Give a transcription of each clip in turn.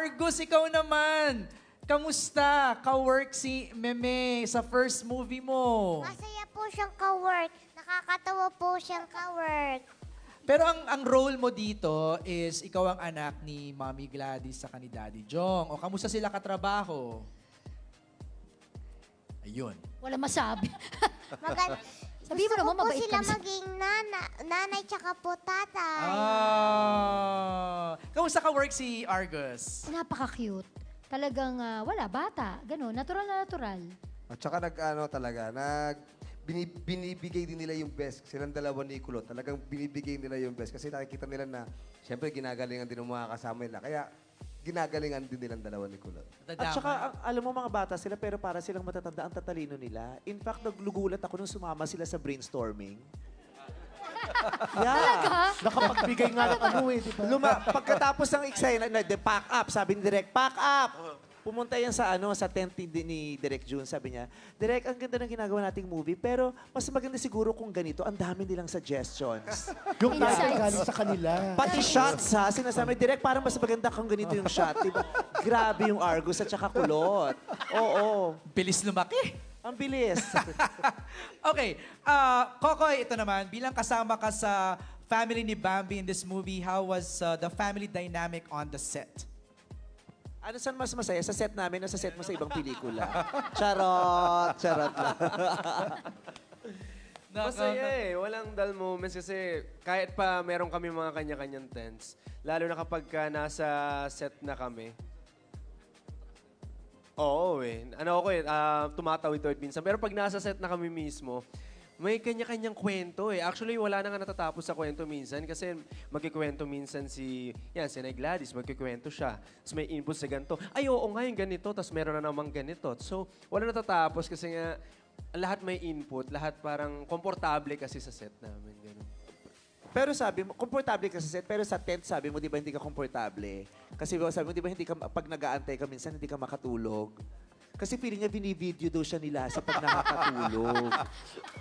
Argus, ikaw naman. Kamusta? Ka-work si Meme sa first movie mo. Masaya po siyang ka-work. Nakakatawa po siyang ka-work. Pero ang role mo dito is ikaw ang anak ni Mommy Gladys sa ni Daddy Jong. O kamusta sila katrabaho? Ayun. Wala masabi. Sabi mo Gusto naman, ko po mabait sila ka sa... maging nanay tsaka po tatay. Kamusta ka-work si Argus? Napaka-cute. Talagang wala, bata. Ganun, natural na natural. At saka binibigay din nila yung best. Silang dalawa ni Kulot. Talagang binibigay nila yung best. Kasi nakikita nila na, siyempre, ginagalingan din ng mga kasama nila. Kaya, ginagalingan din nilang dalawa ni Kulot. At saka, alam mo mga bata sila, pero para silang matatanda ang tatalino nila. In fact, naglugulat ako nung sumama sila sa brainstorming. Yeah. Nakapagbigay nga ng di ba? Pagkatapos ng eksena, pack up, sabi ni Direk, pack up! Pumunta yan sa tent ni Direk June, sabi niya, Direk, ang ganda ng ginagawa nating movie, pero mas maganda siguro kung ganito, ang dami nilang suggestions. Yung title galing sa kanila. Pati shots, ha? Sinasabi, Direk, parang mas maganda kung ganito yung shot. Diba? Grabe yung Argus at saka Kulot. Oo. Bilis lumaki. Ang bilis. Okay. Kokoy, ito naman. Bilang kasama ka sa family ni Bambi in this movie, how was the family dynamic on the set? Ano saan mas masaya? Sa set namin o sa set mo sa ibang pelikula? Charot! Charot lang. Masaya eh. Walang dull moments kasi kahit pa meron kami mga kanya-kanyang tents, lalo na kapag nasa set na kami. Oo eh. Tumatawid-tawid minsan. Pero pag nasa set na kami mismo, may kanya-kanyang kwento eh. Actually, wala na nga natatapos sa kwento minsan kasi magkikwento minsan si Nay Gladys, magkikwento siya. Tapos may input sa ganito. Ay, oo nga yung ganito. Tapos meron na namang ganito. So, wala natatapos kasi nga lahat may input. Lahat parang komportable kasi sa set namin. Ganun. Pero sabi mo, komportable ka sa set, pero sa tent sabi mo, di ba hindi ka komportable? Kasi sabi mo, di ba hindi ka, pag nag-aantay ka minsan, hindi ka makatulog. Kasi feeling niya, binivideo daw siya nila sa pag nakakatulog.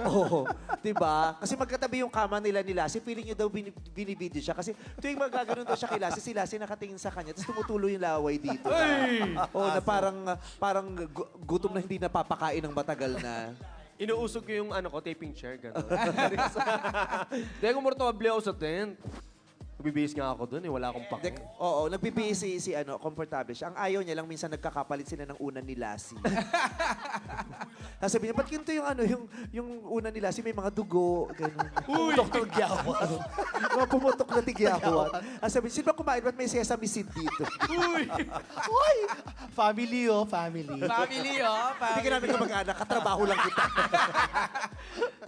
Oo, di ba? Kasi magkatabi yung kama nila ni Lassie, feeling niya daw binivideo siya. Kasi tuwing magaganon daw siya kay Lassie, si Lassie nakatingin sa kanya, tapos tumutuloy yung laway dito. Oo, na parang gutom na hindi napapakain ng matagal na. Inuusog ko yung taping chair, gano'n. Dahil komportable ako sa tent. Nagbibihis nga ako doon wala akong pake. Oo, nagbibihis komportable siya. Ang ayaw niya lang, minsan nagkakapalit sila ng unan ni Lassie. Sabi niya, ba't ganito yung unan ni Lassie, may mga dugo, gano'n. Pumutok ng gyawan. Mga pumutok na tigyawan. Sabi niya, sino ba kumain? Ba't may sesame seed dito? Uy! Family, family. Family, Hindi ka namin kamag-anak, katrabaho lang kita.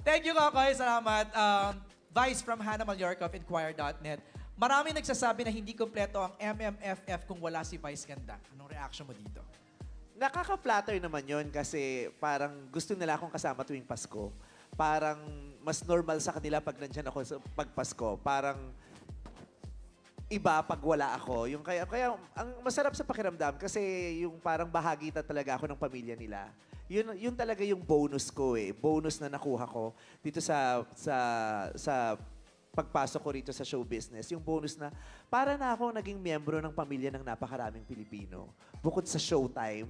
Thank you, Kokoy. Salamat. Vice from Hannah Mallorca of Inquire.net. Maraming nagsasabi na hindi kompleto ang MMFF kung wala si Vice Ganda. Anong reaction mo dito? Nakaka-flatter naman yon kasi parang gusto nila akong kasama tuwing Pasko. Parang mas normal sa kanila pag nandyan ako sa pag-Pasko. Parang iba pag wala ako. Kaya ang masarap sa pakiramdam kasi yung parang bahagi na talaga ako ng pamilya nila. Yun talaga yung bonus ko eh. Bonus na nakuha ko dito sa pagpasok ko rito sa show business. Yung bonus na para na ako naging miyembro ng pamilya ng napakaraming Pilipino. Bukod sa showtime,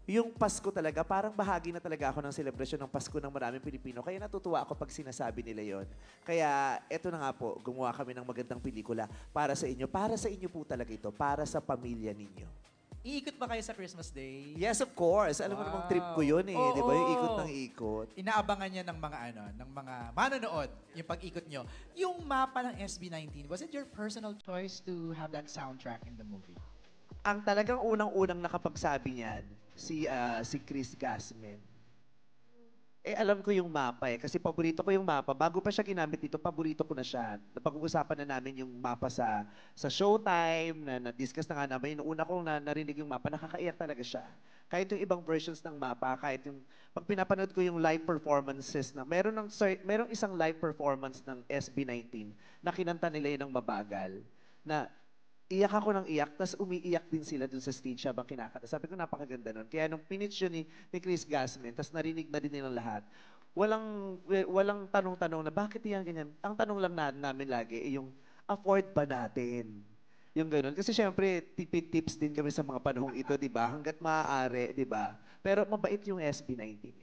yung Pasko talaga, parang bahagi na talaga ako ng selebrasyon ng Pasko ng maraming Pilipino. Kaya natutuwa ako pag sinasabi nila yon. Kaya eto na nga po, gumawa kami ng magandang pelikula para sa inyo. Para sa inyo po talaga ito. Para sa pamilya ninyo. Iikot ba kayo sa Christmas Day? Yes, of course. Alam mo namang trip ko yun eh. Di ba? Yung ikot ng ikot. Inaabangan niya ng mga manonood, yung pag-ikot nyo. Yung mapa ng SB19, was it your personal choice to have that soundtrack in the movie? Ang talagang unang-unang nakapagsabi niyan, si Chris Gasman. Alam ko yung mapa eh. Kasi paborito ko yung mapa. Bago pa siya ginamit dito, paborito ko na siya. Napag-uusapan na namin yung mapa sa Showtime, na-discuss na nga namin. Yung una kong narinig yung mapa, nakakaiyak talaga siya. Kahit yung ibang versions ng mapa, kahit yung, pag pinapanood ko yung live performances merong isang live performance ng SB19 na kinanta nila yun ng mabagal. Na iyak ako ng iyak, tapos umiiyak din sila dun sa stage habang kinakanta. Sabi ko, napakaganda nun. Kaya nung pinitch yun ni Chris Gasman, tapos narinig na din nilang lahat, walang tanong-tanong na bakit yan ganyan. Ang tanong lang namin lagi, yung afford ba natin? Yung ganun. Kasi syempre, tips din kami sa mga panahong ito, di ba? Hanggat maaari, di ba? Pero mabait yung SB19.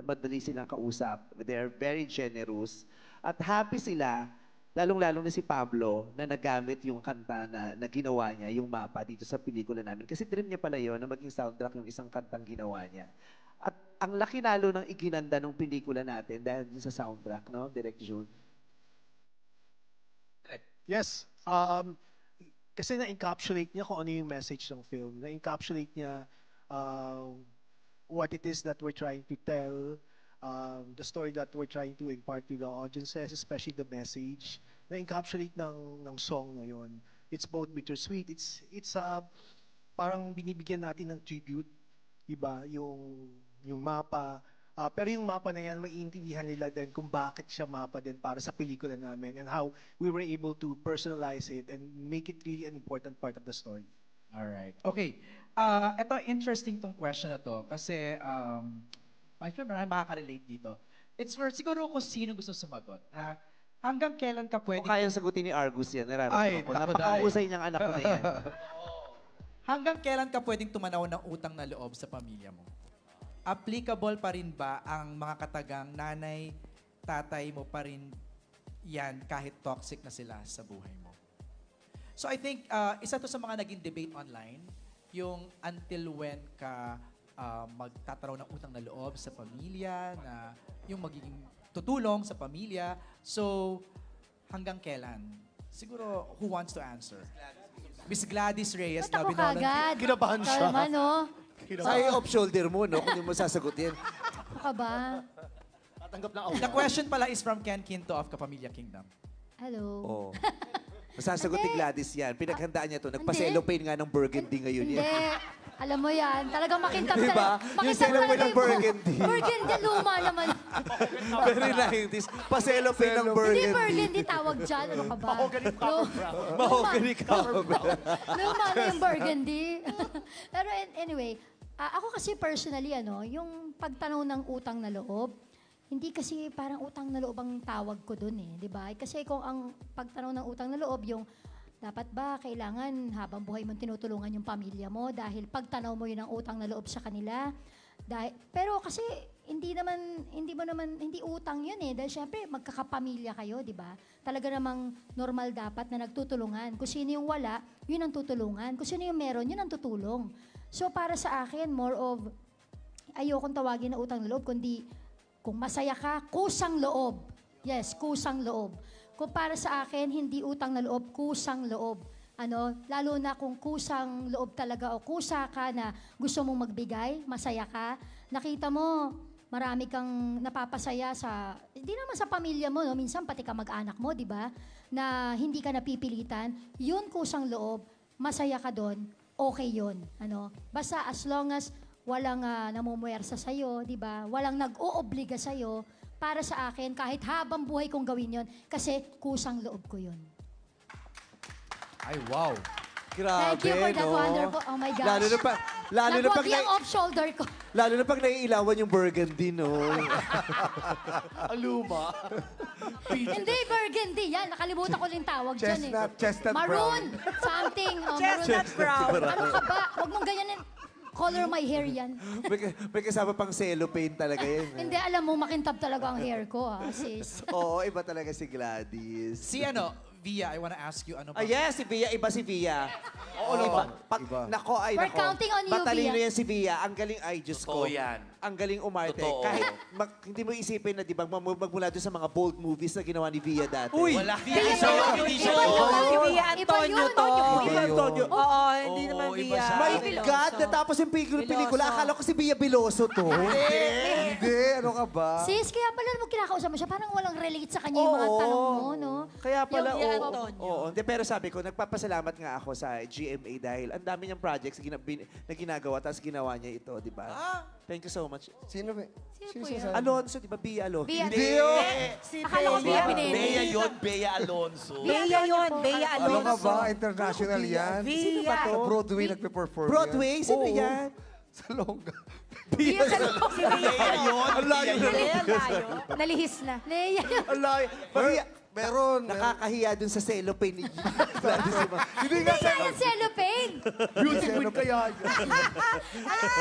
Madali silang kausap. They're very generous. At happy sila, lalong-lalo na si Pablo, na nagamit yung kanta na ginawa niya, yung mapa dito sa pelikula namin. Kasi dream niya pala yun na maging soundtrack yung isang kantang ginawa niya. At ang laki lalo ng iginanda ng pelikula natin dahil dun sa soundtrack, no? Direct June. Yes. Kasi na-encapsulate niya kung ano yung message ng film. Na-encapsulate niya what it is that we're trying to tell, the story that we're trying to impart to the audiences, especially the message. Na-encapsulate ng song na yun. It's both bittersweet. It's parang binibigyan natin ng tribute, iba, yung mapa. Pero yung mapa na yan, maiintindihan nila din kung bakit siya mapa din para sa pelikula namin and how we were able to personalize it and make it really an important part of the story. Alright. Okay. Ito, interesting tong question na to. Kasi, my friend, marami makaka-relate dito. It's for siguro kung sino gusto sumagot. Hanggang kailan ka Kung pwede... kayang sagutin ni Argus yan, Ay, nararamdaman ko. naku, Napakausay niyang anak ko na yan. Hanggang kailan ka pwedeng tumanaw ng utang na loob sa pamilya mo? Applicable pa rin ba ang mga katagang nanay, tatay mo pa rin yan kahit toxic na sila sa buhay mo? So I think isa to sa mga naging debate online, yung until when ka magtataraw ng utang na loob sa pamilya, na yung magiging tutulong sa pamilya. So hanggang kailan? Siguro, who wants to answer? Miss Gladys Reyes. Ba't ako Labi na- kagad? Kinabahan siya. Kalma, no? Say off shoulder mo, no? Kung hindi mo sasagutin. Ano ka ba? Tatanggap ng The question pala is from Ken Quinto of Kapamilya Kingdom. Hello. Oo. Masasagot ni Hindi. Gladys yan. Pinaghandaan niya to. Hindi. Nagpa-cellophane nga ng burgundy ngayon Hindi. yan. Alam mo yan. Talagang makintab Diba? talaga. Yung Makintab cellophane talaga ng yung burgundy. Burgundy, luma naman. Very 90s. Pa-cellophane ng Hindi burgundy. burgundy tawag dyan. Ano ka ba? Mahogany cover. Luma na yung burgundy. Pero anyway, ako kasi personally, yung pagtanaw ng utang na loob, hindi kasi parang utang na loob ang tawag ko dun eh, di ba? Kasi kung ang pagtanaw ng utang na loob, yung dapat ba kailangan habang buhay mong tinutulungan yung pamilya mo dahil pagtanaw mo yun ang utang na loob sa kanila. Pero kasi hindi utang yun eh. Dahil syempre magkakapamilya kayo, di ba? Talaga namang normal dapat na nagtutulungan. Kung sino yung wala, yun ang tutulungan. Kung sino yung meron, yun ang tutulong. So para sa akin, more of, ayokong tawagin na utang na loob, kundi kung masaya ka, kusang loob. Yes, kusang loob. Kung para sa akin, hindi utang na loob, kusang loob. Lalo na kung kusang loob talaga o kusa ka na gusto mong magbigay, masaya ka, nakita mo, marami kang napapasaya sa, hindi naman sa pamilya mo, no? Minsan pati ka mag-anak mo, di ba? Na hindi ka napipilitan, yun kusang loob, masaya ka doon, okay yun. Basta as long as walang namumuwersa sa'yo, di ba? Walang nag-oobliga sa'yo, para sa akin, kahit habang buhay kong gawin yon kasi kusang loob ko yun. Ay, wow. Grabe, Thank you for that no? wonderful, oh my gosh. Lalo na pag Nagwagi ang off-shoulder ko. lalo na pag naiilawan yung burgundy, no? Aluma. Hindi, burgundy. Yan, nakalimutan ko yung tawag dyan eh. Chestnut Maroon. Something. Chestnut brown. Ano ka ba? Huwag mong ganyanin. Color my hair yan. May kasama pang cellophane talaga yan. Hindi, alam mo, makintab talaga ang hair ko, sis. Oo, iba talaga si Gladys. Si Via, I wanna ask you, ano ba? Yes, si Via. Iba si Via. Oo, iba. Iba. Nako, ay We're nako. counting on you, Matalino Via. yan si Via. Ang galing, ay, Diyos ko. Totoo yan. Ang galing umarte. Totoo. Kahit hindi mo isipin na, di ba, magmula doon sa mga bold movies na ginawa ni Via dati. Uy! Wala. Via Hindi siya yun. yun, hindi siya Iba yun. yun. Si Via Iba Antonio yun. to. Via Antonio. Oo, hindi Oo, naman iba Via. siya. My Biloso. God! Natapos yung pelikula. Akala ko si Via Biloso to. Hindi. Ano ka ba? Sis, kaya pala mo kinakausap mo siya, parang walang relate sa kanya yung mga Oo. tanong mo, no? Kaya pala, Yung Via oo. Antonio. Oo. Hindi, pero sabi ko, nagpapasalamat nga ako sa GMA dahil ang dami niyang projects na ginagawa, tapos ginawa niya ito, di ba? Thank you so much. Sino ba? Sino po yun? Alonso, di ba? Bia Alonso. Bia. Hindi, oh. Si Akala ko Bia Pinelli. Bea yun, Bea Alonso. Bea yun, Bea Ano ka Alonso. ba? International yan? Sino ba to? Sa Broadway nagpe-perform Broadway? Sino Oo. yan? Sa Longga. Bea sa si Bea. Ang layo na. Bea layo. Nalihis na. Leia. Ang layo. Meron. Nakakahiya dun sa cellophane ni Hindi Hindi nga yung cellophane. Beauty queen kaya yun.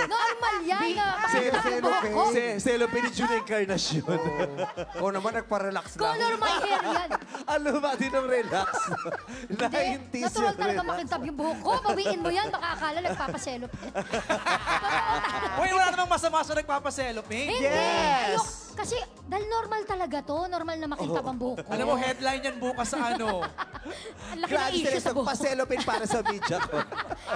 Normal yan na makita ang buhok ko. Cellophane ni June Encarnacion. Oo naman, nagpa-relax lang. Color my hair yan. Ano ba din ang relax? Hindi, natural talaga makintab yung buhok ko. Bawiin mo yan, baka akala nagpapacellophane. Uy, wala namang masama sa nagpapacellophane. Hindi. Yes. Ayok, kasi dahil normal talaga to. Normal na makintab ang buhok ko. Alam mo, headline yan bukas sa ano. Ang laki ng issue sa buhok. Pa-cellophane para sa media ko.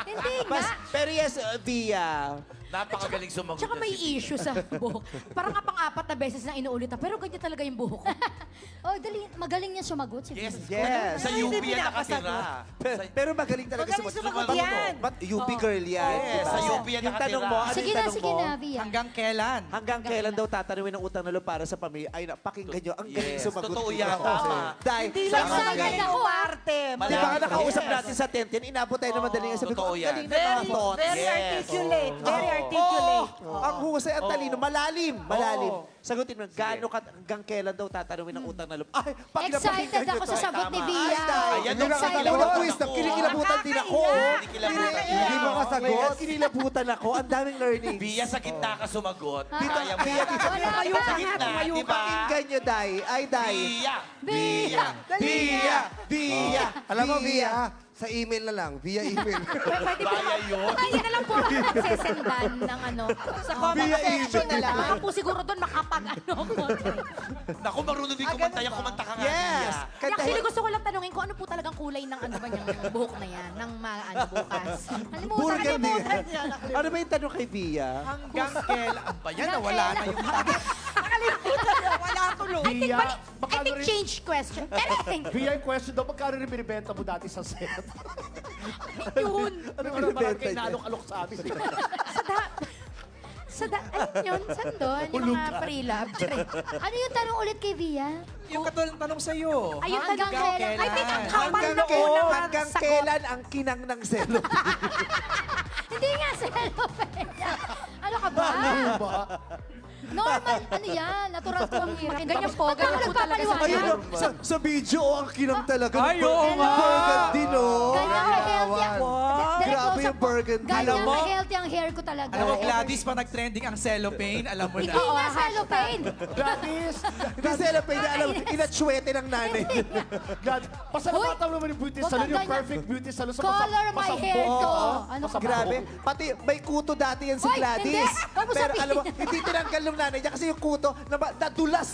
Hindi nga. Pero yes, Via. Napakagaling sumagot. Tsaka may issue sa buhok. Parang nga pang-apat na beses na inuulit. Pero ganyan talaga yung buhok ko. Oh, dali, magaling niya sumagot. Si Yes. Yes. Sa Ay, UP hindi yan pinapasagot. nakatira. Pero magaling talaga Magaling sumagot yan. But UP girl yan. Yes, diba? sa UP yan Yung tanong nakatira. mo, ano Sige yung na, tanong sige mo? na, Via. Hanggang kailan? Hanggang kailan daw tatanungin ang utang na loob para sa pamilya? Ay, pakinggan nyo. Ang galing Yes, sumagot. totoo nila. yan, tama. Dahil, Hindi lang Excited naman ako, ako, ah. arte. Di ba Yes. nakausap natin sa tent yan, inabot tayo ng madaling sabi ko, Totoo ang yan. galing na mga thoughts. Very Yes. articulate. Very Oo. articulate. Ang husay, ang talino, malalim. Malalim. Oo. Sagutin mo, gaano ka, hanggang kailan daw tatanungin ang utang na loob? Ay, pag Excited napakinggan nyo ako to, sa ay, sagot ni tama. Via. Ay, dahil. Ayan, Hindi yung nakakalaw kinikilabutan na quiz. ako. Kinikilabutan din ako. Kinikilabutan. Hindi mo kasagot. Kinilabutan ako. Ang daming learning. Via sa gitna ka sumagot. Dito, Kaya mo Via, yan. dito. Wala Kayo pa. Sa gitna, di ba? Pakinggan nyo, Day. Ay, Day. Via. Via. Via! Via! Alam mo, Via, sa email na lang. Via email. Pwede po. Baya yun. Kaya na lang po ako nagsesendan ng ano. Sa comment Via section email. na lang. Baka po siguro doon makapag ano. Naku, marunong din kumanta yan. Kumanta ka nga, Yes! Via. Actually, gusto ko lang tanungin kung ano po talagang kulay ng ano ba niyang buhok na yan. Ng ano bukas. Kalimutan, Burgundy. kalimutan. Ano ba yung tanong kay Via? Hanggang kailan? Ang ba yan? Nawala na yung Nakalimutan na. Wala tuloy. I think, Via, I think change question. Pero I think, Via, yung question daw, magkano rin binibenta mo dati sa set? yun. Ano ba naman binibenta kayo niya? naalok-alok sa amin? Ayun yun, saan doon? Yung mga pre-love. Ano yung tanong ulit kay Via? Yung katulad tanong sa'yo. Ayun, Hanggang tanong kailan? I think ang kapal Hanggang, na po ng hanggang sagot. kailan ang kinang ng selo? Hindi nga cellophane. Ano ka ba? Normal, ano yan? Natural ko ang hirap. Ganyan po, ganyan po talaga sa Ayun, Ayun. no, sa video, ang kinang talaga. Ay, oo nga. Burgundy, no? Ganyan ka-healthy ang... Direct Grabe close yung up. burgundy. Ganyan Alam mo? ka-healthy ang hair ko talaga. Alam mo, Gladys, pa nag-trending ang cellophane, alam mo na. Hindi nga cellophane. Gladys! Hindi sila pwede alam, inatswete ng nanay. Gladys! Pasalamatan mo naman yung beauty Huwag salon, kang yung ganyan. perfect beauty salon sa Color my hair to. Ano ka ba? Grabe. Pati may kuto dati yan si Hoy, Gladys. hindi. Huwag mo Pero sabihin. alam mo, hindi tinanggal ng nanay niya kasi yung kuto, nadulas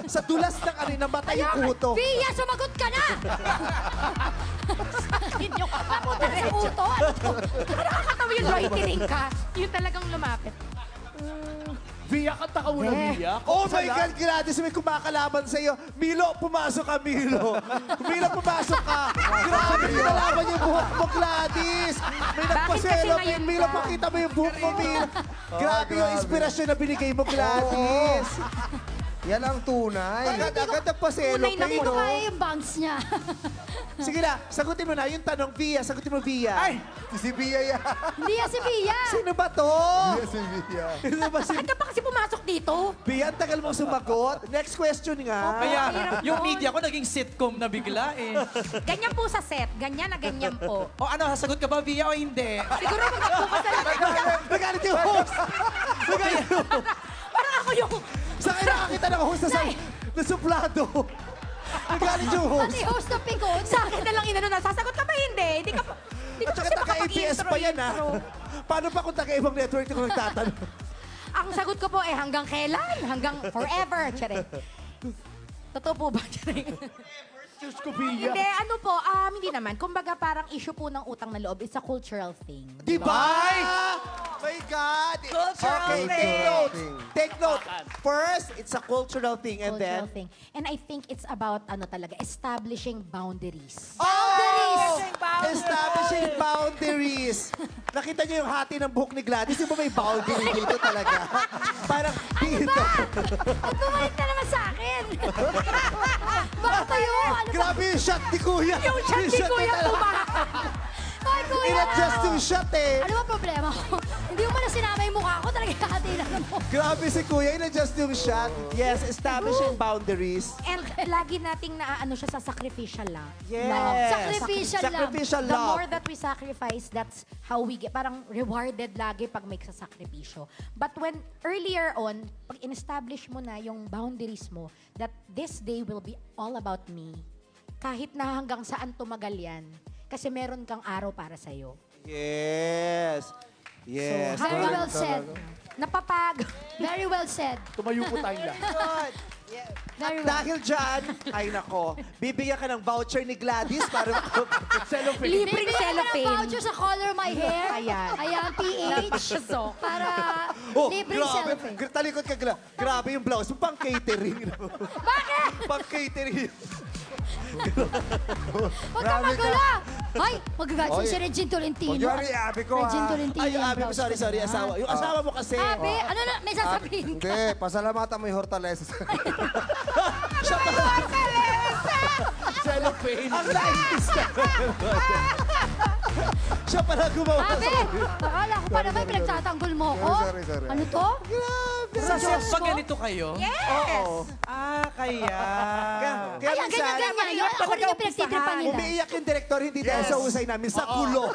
sa dulas ng ano, namatay yung kuto. Via, sumagot ka na! Inyo ka pa po. Uto, ano to? Nakakatawa yung loitering ka. Yung talagang lumapit. Via, kanta ka muna, Via. Oh my God, Gladys, may kumakalaban sa'yo. Milo, pumasok ka, Milo. Milo, pumasok ka. Grabe, pinalaban yung buhok mo, Gladys. May nagpaselo, kasi ngayon Milo, ka? pakita mo yung buhok mo, Milo. Grabe yung inspirasyon na binigay mo, Gladys. Yan ang tunay. Agad-agad nagpaselo, Tunay na Hindi ko Milo. kaya yung bangs niya. Sige na, sagutin mo na. Yung tanong, Via, sagutin mo, Via. Ay! Si Via yan. Hindi yan si Via. Sino ba to? Si Via. Sino ba si Ba't ka pa kasi pumasok dito? Via? Ang tagal mong sumagot. Next question nga. Kaya hirap yung nun. media ko naging sitcom na bigla eh. Ganyan po sa set. Ganyan na ganyan po. O ano, sasagot ka ba Via o hindi? Siguro magbukas na lang. Nagalit yung host. Nagalit yung host. Parang ako yung... Saan kayo nakakita ng host na suplado? Nagalit yung host. Pati host na pikon. Sa akin na lang inano na. Sasagot ka ba hindi? Hindi ka pa... Hindi At ka saka kasi taga-ABS pa yan, ha? makapag-intro. Paano pa kung taga-ibang network yung nagtatanong? Ang sagot ko po eh hanggang kailan? Hanggang forever. Tsare. Totoo po ba? Tsare. Diyos ko, Via. Hindi, ano po, hindi naman. Kumbaga parang issue po ng utang na loob. It's a cultural thing. Di ba? My God! Cultural Okay, take thing. note. Take note. First, it's a cultural thing. And Cultural then, thing. And I think it's about, ano talaga, establishing boundaries. boundaries! Establishing boundaries. Nakita niyo yung hati ng buhok ni Gladys? Di ba may boundary dito talaga? Parang dito. At bumalik na naman sa akin. Baka tayo. Ano ba? Grabe yung shot ni Kuya. Yung chat ni shot Kuya niya talaga. pumakas. Ay, kuya! In-adjust yung shot eh. Ano ba problema ko? Hindi mo na sinama yung mukha ko. Talaga kakatilan mo. Grabe si Kuya, in-adjust yung shot. Yes, establishing boundaries. And lagi nating naaano siya sa sacrificial lang. Yes. Sacrificial lang. Sacrificial The love. more that we sacrifice, that's how we get, parang rewarded lagi pag may sakripisyo. But when earlier on, pag in-establish mo na yung boundaries mo, that this day will be all about me, kahit na hanggang saan tumagal yan, kasi meron kang araw para sa'yo. Yes. Yes. Very well said. Napapag. Very well said. Tumayo po tayong lahat. Good. Very At well. dahil dyan, ay nako, bibigyan ka ng voucher ni Gladys para cellophane. Libreng Bibigyan ka ng cellophane. voucher sa Color My Hair. Ayan. Ayan, PH. Para libreng cellophane. Talikod ka, grabe yung blouse mo, pang catering. Bakit? Pang catering. Huwag ka magulo! Ay, magagalit si Regine Tolentino. Huwag yun, Abi ko, Regine ah. Tolentino. Ay, yung Abi, blouse sorry, ko sorry, na. asawa. Yung asawa mo kasi. Abi, ano na, may sasabihin ka. Hindi, pasalamatan mo yung hortales. Cellophane. Ang nice. Siya pala gumawa. Abi, akala ko pa naman pinagtatanggol mo ko. Sorry. Ano to? Sa set Diyos ba ko. ganito kayo? Oo. Kaya. Kaya Ay, minsan, ganyan. Ako rin yung pinagtitripan nila. umiiyak yung director, hindi dahil sa usay namin, sa gulo.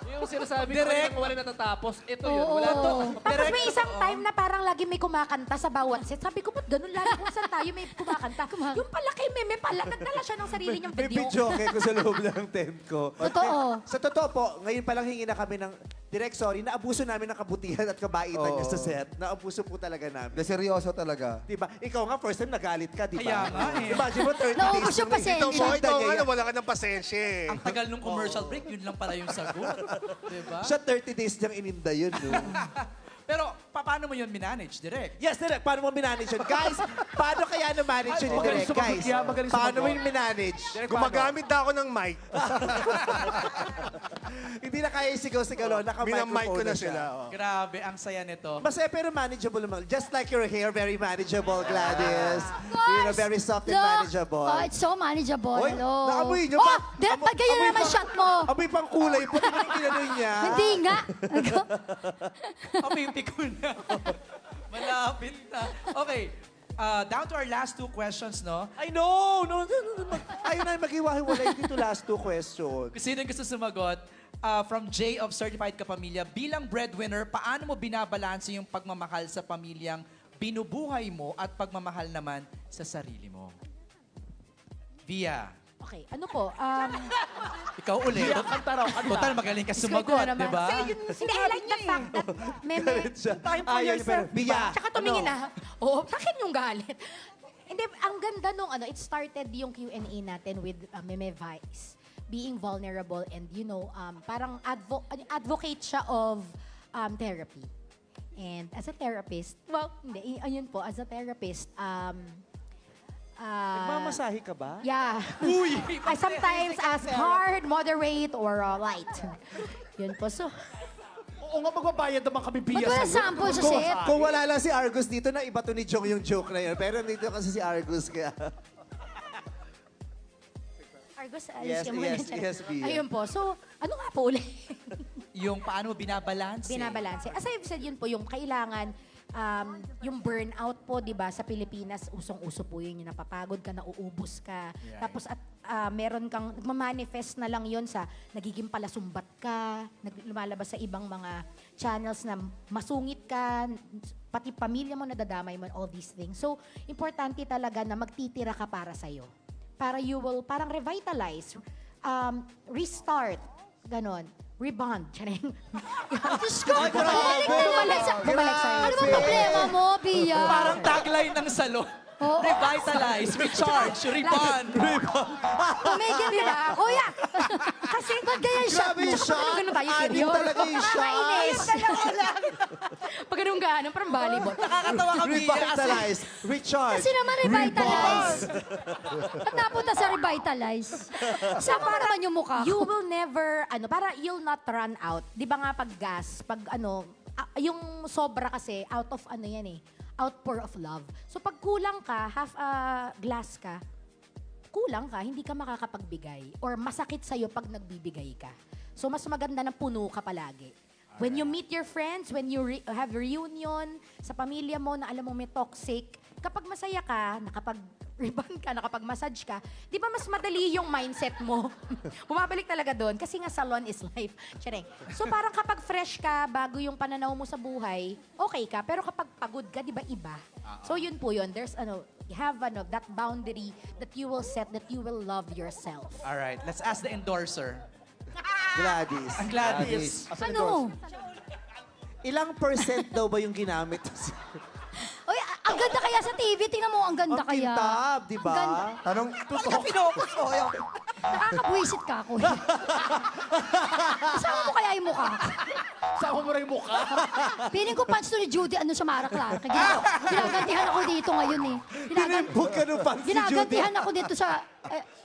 Yung sinasabi ko kanina wala natatapos, ito yun. Oo. Wala to. Tapos may isang time na parang lagi may kumakanta sa bawat set. Sabi ko, ba't ganun? Lagi kung saan tayo may kumakanta. Yung pala kay Meme pala, nagdala siya ng sarili niyang May video. video ko sa loob ng tent ko. Totoo. Sa totoo po, ngayon pa lang hingi na kami ng direct sorry, naabuso namin ng kabutihan at kabaitan niya sa set. Naabuso po talaga namin. De, seryoso talaga. Diba? Ikaw nga, first time nagalit ka, diba? Kaya nga eh. Imagine mo, 30 days. Naubos yung pasensya. Ito mo, ito niya nga, yan. wala ka ng pasensya eh. Ang tagal nung commercial break, yun lang pala yung sagot. Diba? Siya 30 days niyang ininda yun, no? Pero paano mo yun minanage, direct? Yes, direct. Paano mo minanage yun? Guys, paano kaya na-manage yun ni magaling Direk? sumagot Guys, yan, magaling paano mo sumagot. yung minanage? Gumagamit na ako ng mic. Hindi na kaya isigaw-sigaw, naka-microphone Minamic ko na siya. sila. oh. Grabe, ang saya nito. Masaya pero manageable naman. Just like your hair, very manageable, Gladys. You know, very soft and Look. manageable. Oh, it's so manageable. Oy, Hello. naamoy niyo Oh, ba? pag ganyan Amoy naman pa- shot mo. Amoy pang kulay po. Tingnan yung kinanoy niya. Hindi nga. Papipiko na. Malapit na. Okay. Down to our last two questions, no? I know! No. Ayun na, maghiwa-hiwalay dito last two questions. Kung sino gusto sumagot, from J of Certified Kapamilya, bilang breadwinner, paano mo binabalanse yung pagmamahal sa pamilyang binubuhay mo at pagmamahal naman sa sarili mo? Via, Okay, ano po? ikaw ulit. Total, magaling ka sumagot, di ba? Hindi, I like the fact that Meme, time for Ayaw niya, yourself. pero, Bia, Tsaka tumingin na. Oo, bakit yung galit? Hindi, ang ganda nung it started yung Q&A natin with Meme Vice. Being vulnerable and, parang advocate siya of therapy. And as a therapist, hindi, ayun po, as a therapist, Nagmamasahe ka ba? yeah. I sometimes ask hard, moderate, or light. Yun po. So, Oo nga, magbabayad naman kami Ba't biya wala sample sa set? Kung wala lang si Argus dito, na iba to ni Jong yung joke na yun. Pero dito kasi si Argus kaya. Argus, Yes, ayos ka muna. yes, Bia. Ayun po. So, ano nga po ulit? Yung paano mo binabalanse? Binabalanse. As I've said, yun po, yung kailangan, yung burnout po, di ba, sa Pilipinas, usong-uso po yun, yung napapagod ka, nauubos ka. Yeah. Tapos at meron kang, nagmamanifest na lang yun sa nagiging palasumbat ka, lumalabas sa ibang mga channels na masungit ka, pati pamilya mo nadadamay mo, all these things. So, importante talaga na magtitira ka para sa'yo. Para you will, parang revitalize, restart, ganon. Rebound. Charing. Diyos ko, bumalik sa'yo. Ano ba problema mo, Bia? Parang tagline ng salon. Oo. Revitalize, recharge, rebond. Tumigil ka na. Kuya! Kasi, ba't ganyan shot Grabe mo? yung shot. Ganun tayo, Anim serious. talaga yung shot. Nakakainis. Pag ganun gano'n, parang volleyball. Nakakatawa ka, Bia. Revitalize. Recharge. Kasi naman revitalize. Ba't napunta sa revitalize? Sama naman yung mukha You ko. will never, para you'll not run out. Di ba nga pag gas, pag yung sobra kasi, out of yan outpour of love. So pag kulang ka, half a glass ka, kulang ka, hindi ka makakapagbigay. Or masakit sa'yo pag nagbibigay ka. So, mas maganda na puno ka palagi. When you meet your friends, when you have reunion sa pamilya mo na alam mo may toxic, kapag masaya ka, nakapag-rebound ka, nakapag-massage ka, di ba mas madali yung mindset mo? Bumabalik talaga doon kasi nga salon is life. Tsareng. So parang kapag fresh ka, bago yung pananaw mo sa buhay, okay ka. Pero kapag pagod ka, di ba iba? So yun po yun. There's you have that boundary that you will set, that you will love yourself. Alright, let's ask the endorser. Gladys. Ang Gladys. Ano? Ilang percent daw ba yung ginamit? Uy, ang ganda kaya sa TV. Tingnan mo, ang ganda Ang kaya. kintab, di Ang ganda. ba? Tanong, Totoo. Pinokus ko. Nakakabwisit ka ako. Kasama mo kaya yung mukha ko? Sama mo rin yung mukha. Piling ko pants to ni Judy, ano sa Mara Clara. Kaya ginagantihan ako dito ngayon eh. Tinipog ka ng pants ni Judy. Ginagantihan ako dito sa...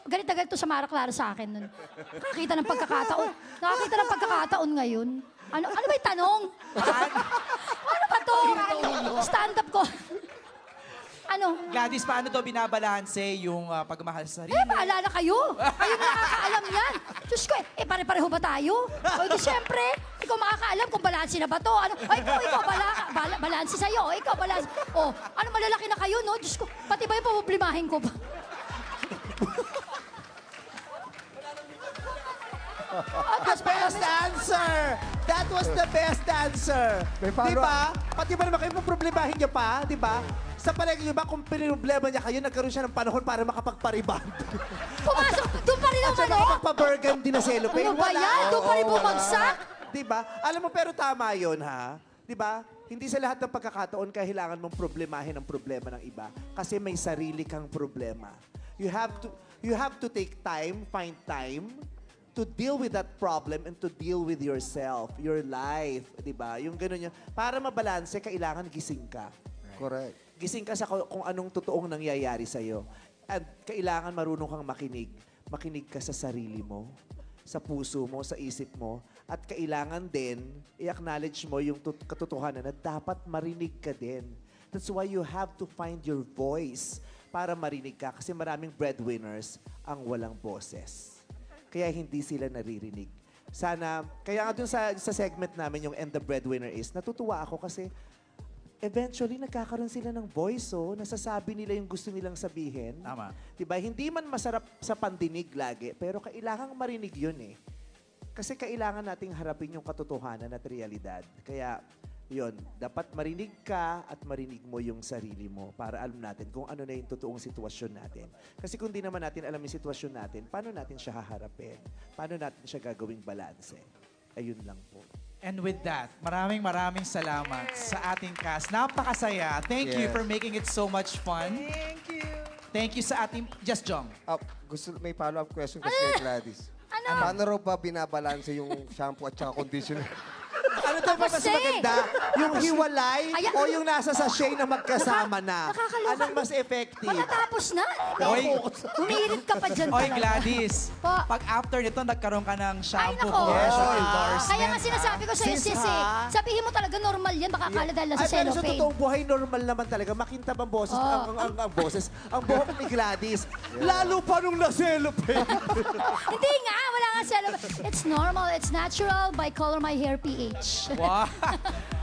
ganito na ganito sa Mara Clara sa akin nun. Nakakita ng pagkakataon ngayon. Ano ba yung tanong? Ano ba to? Stand up ko. Ano? Gladys, paano daw binabalanse yung pagmamahal sa sarili? Maalala kayo. Kayo nakakaalam yan. Diyos ko, pare-pareho ba tayo? O di siyempre, ikaw makakaalam kung balanse na ba to. Ano? O ikaw, balanse sa'yo. O ikaw, balanse. O, ano malalaki na kayo, no? Diyos ko, pati ba yung pamublimahin ko pa? The best answer! That was the best answer. May Di follow-up. ba? Pati ba naman kayo problemahin niya pa? Di ba? Sa palagi niyo ba, kung problema niya kayo, nagkaroon siya ng panahon para makapagpariband. Pumasok, doon pa rin At ang siya ano? makapagpa-burgundy na cellophane. Ano ba yan? Doon pa rin bumagsak? Di ba? Alam mo, pero tama yun, ha? Di ba? Hindi sa lahat ng pagkakataon kailangan mong problemahin ang problema ng iba kasi may sarili kang problema. You have to take time, find time to deal with that problem and to deal with yourself, your life, di ba? Yung gano'n yun. Para mabalanse, kailangan gising ka. correct. Gising ka sa kung anong totoong nangyayari sa'yo. At kailangan marunong kang makinig. Makinig ka sa sarili mo, sa puso mo, sa isip mo. At kailangan din, i-acknowledge mo yung katotohanan na dapat marinig ka din. That's why you have to find your voice para marinig ka. Kasi maraming breadwinners ang walang boses. Kaya hindi sila naririnig. Sana, kaya nga dun sa segment namin, yung And the Breadwinner Is, natutuwa ako kasi eventually, nagkakaroon sila ng voice, nasasabi nila yung gusto nilang sabihin. Tama. Diba? Hindi man masarap sa pandinig lagi, pero kailangang marinig yun eh. Kasi kailangan nating harapin yung katotohanan at realidad. Kaya, yun, dapat marinig ka at marinig mo yung sarili mo para alam natin kung ano na yung totoong sitwasyon natin. Kasi kung di naman natin alam yung sitwasyon natin, paano natin siya haharapin? Paano natin siya gagawing balanse? Ayun lang po. And with that, maraming salamat sa ating cast. Napakasaya. Thank you Yes. for making it so much fun. Thank you sa ating Just Jong. May follow-up question kasi kay Gladys. Ano? Paano raw ba binabalanse yung shampoo at saka conditioner? Ano daw ba mas Kasi- maganda? Yung hiwalay Ayan. o yung nasa sachet na magkasama na? Nakakaloka. Anong mas effective? Matatapos na. Oy. Umiirit ka pa dyan Oy, talaga. Gladys. Po. Pag after nito, nagkaroon ka ng Ay, shampoo nako. commercial Yes. endorsement. Kaya nga sinasabi ko sa'yo, Sis, sis, ha? sabihin mo talaga normal yan, baka akala dahil nasa Ay, pero sa cellophane. totoong buhay, normal naman talaga. Makintab ang boses, Oh. ang boses, ang buhok ni Gladys. Lalo pa nung na-cellophane. Hindi nga, wala nga cellophane. It's normal, it's natural by Color My Hair PH. Wow.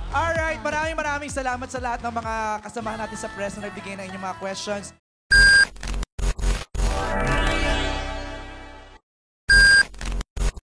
Alright, maraming salamat sa lahat ng mga kasamahan natin sa press na nagbigay ng inyong mga questions.